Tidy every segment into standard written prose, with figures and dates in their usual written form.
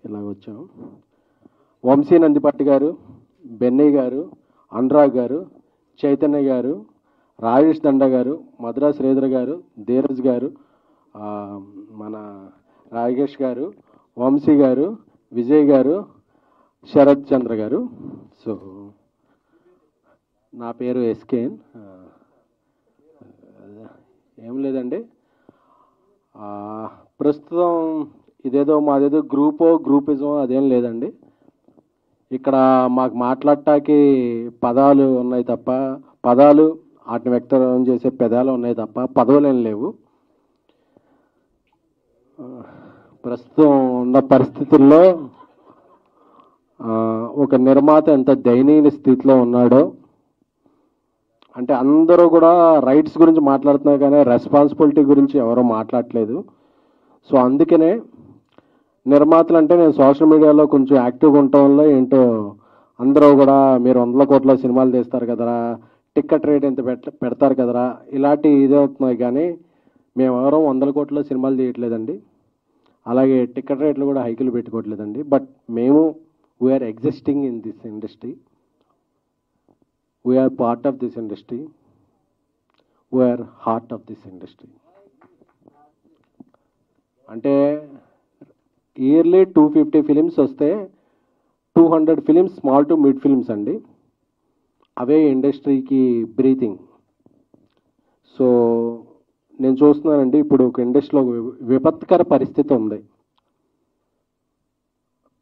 ఇలా వచ్చాం. వంశీ నందిపట్టి గారు, బెన్నీ గారు, అనురాగ్ గారు, చైతన్య గారు, రాజేష్ దండ గారు, మద్రాస్ శ్రీధర్ గారు, ధీరజ్ గారు, మన రాజేష్ గారు, వంశీ గారు, విజయ్ గారు, శరత్ చంద్ర గారు. సో నా పేరు ఎస్కేఎన్. ఏం లేదండి, ప్రస్తుతం ఇదేదో మాదేదో గ్రూపిజం అదేం లేదండి. ఇక్కడ మాకు మాట్లాడటానికి పదాలు ఉన్నాయి తప్ప, పదాలు వాటిని వ్యక్తం చేసే పెదాలు ఉన్నాయి తప్ప పదవులేం లేవు. ప్రస్తుతం ఉన్న పరిస్థితుల్లో ఒక నిర్మాత ఎంత దయనీయ స్థితిలో ఉన్నాడో, అంటే అందరూ కూడా రైట్స్ గురించి మాట్లాడుతున్నారు కానీ రెస్పాన్సిబిలిటీ గురించి ఎవరో మాట్లాడట్లేదు. సో అందుకనే నిర్మాతలు అంటే నేను సోషల్ మీడియాలో కొంచెం యాక్టివ్గా ఉండటం వల్ల ఏంటో అందరూ కూడా మీరు 100 కోట్ల సినిమాలు తీస్తారు కదరా, టికెట్ రేట్ ఎంత పెడతారు కదరా, ఇలాంటి ఇదే అవుతున్నాయి. కానీ మేము ఎవరో 100 కోట్ల సినిమాలు తీయట్లేదండి, అలాగే టికెట్ రేట్లు కూడా హైకులు పెట్టుకోవట్లేదండి. బట్ మేము we are existing in this industry, we are part of this industry, we are heart of this industry. అంటే ఇయర్లీ 250 ఫిలిమ్స్ వస్తే 200 films small to mid films అండి. అవే ఇండస్ట్రీకి బ్రీతింగ్. సో నేను చూస్తున్నానండి, ఇప్పుడు ఒక ఇండస్ట్రీలో విపత్కర పరిస్థితి ఉంది.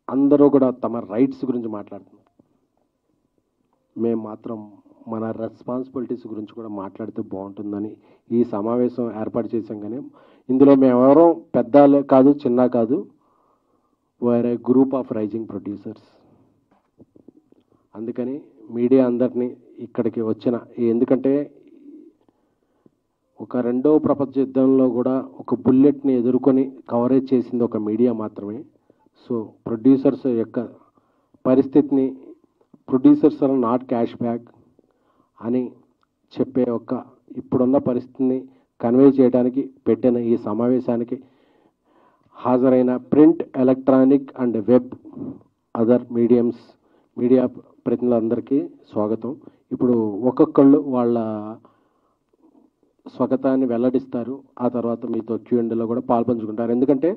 అందరూ కూడా తమ రైట్స్ గురించి మాట్లాడుతున్నారు, మేము మాత్రం మన రెస్పాన్సిబిలిటీస్ గురించి కూడా మాట్లాడితే బాగుంటుందని ఈ సమావేశం ఏర్పాటు చేశాం. కానీ ఇందులో మేమెవరో పెద్ద కాదు చిన్న కాదు, వేరే గ్రూప్ ఆఫ్ రైజింగ్ ప్రొడ్యూసర్స్. అందుకని మీడియా అందరినీ ఇక్కడికి వచ్చిన, ఎందుకంటే ఒక రెండవ ప్రపంచ యుద్ధంలో కూడా ఒక బుల్లెట్ని ఎదుర్కొని కవరేజ్ చేసింది ఒక మీడియా మాత్రమే. సో ప్రొడ్యూసర్స్ యొక్క పరిస్థితిని, producers are not cash back అని చెప్పే ఒక ఇప్పుడున్న పరిస్థితిని కన్వే చేయడానికి పెట్టిన ఈ సమావేశానికి హాజరైన print, electronic and web other media ప్రతినిధులందరికీ స్వాగతం. ఇప్పుడు ఒక్కొక్కళ్ళు వాళ్ళ స్వాగతాన్ని వెల్లడిస్తారు, ఆ తర్వాత మీతో Q&Aలో కూడా పాల్పంచుకుంటారు. ఎందుకంటే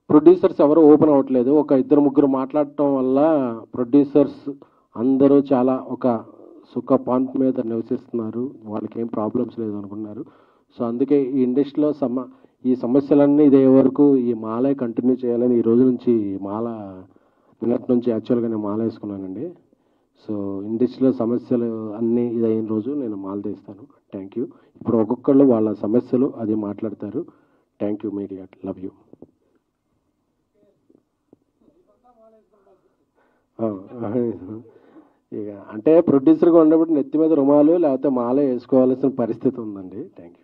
ప్రొడ్యూసర్స్ ఎవరు ఓపెన్ అవ్వట్లేదు. ఒక 2-3 మాట్లాడటం వల్ల ప్రొడ్యూసర్స్ అందరూ చాలా ఒక సుఖ పాంత్ మీద నివసిస్తున్నారు, వాళ్ళకి ఏం ప్రాబ్లమ్స్ లేదు అనుకున్నారు. సో అందుకే ఈ ఇండస్ట్రీలో ఈ సమస్యలన్నీ ఇదే వరకు ఈ మాలే కంటిన్యూ చేయాలని ఈ రోజు నుంచి మాల నిన్నటి నుంచి యాక్చువల్గా నేను మాల వేసుకున్నానండి. సో ఇండస్ట్రీలో సమస్యలు అన్నీ ఇదైన రోజు నేను మాల తీస్తాను. Thank you. ఇప్పుడు ఒక్కొక్కళ్ళు వాళ్ళ సమస్యలు అది మాట్లాడతారు. Thank you media, love you. ఇక అంటే ప్రొడ్యూసర్గా ఉన్నప్పుడు నెత్తి మీద రుమాలు లేకపోతే మాల వేసుకోవాల్సిన పరిస్థితి ఉందండి. Thank you.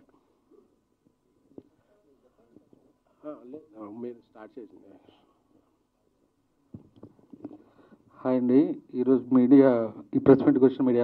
మీరు స్టార్ట్ చేసింది. హాయ్ అండి, ఈరోజు మీడియా ఈ ప్రెస్ మీట్కి వచ్చిన మీడియా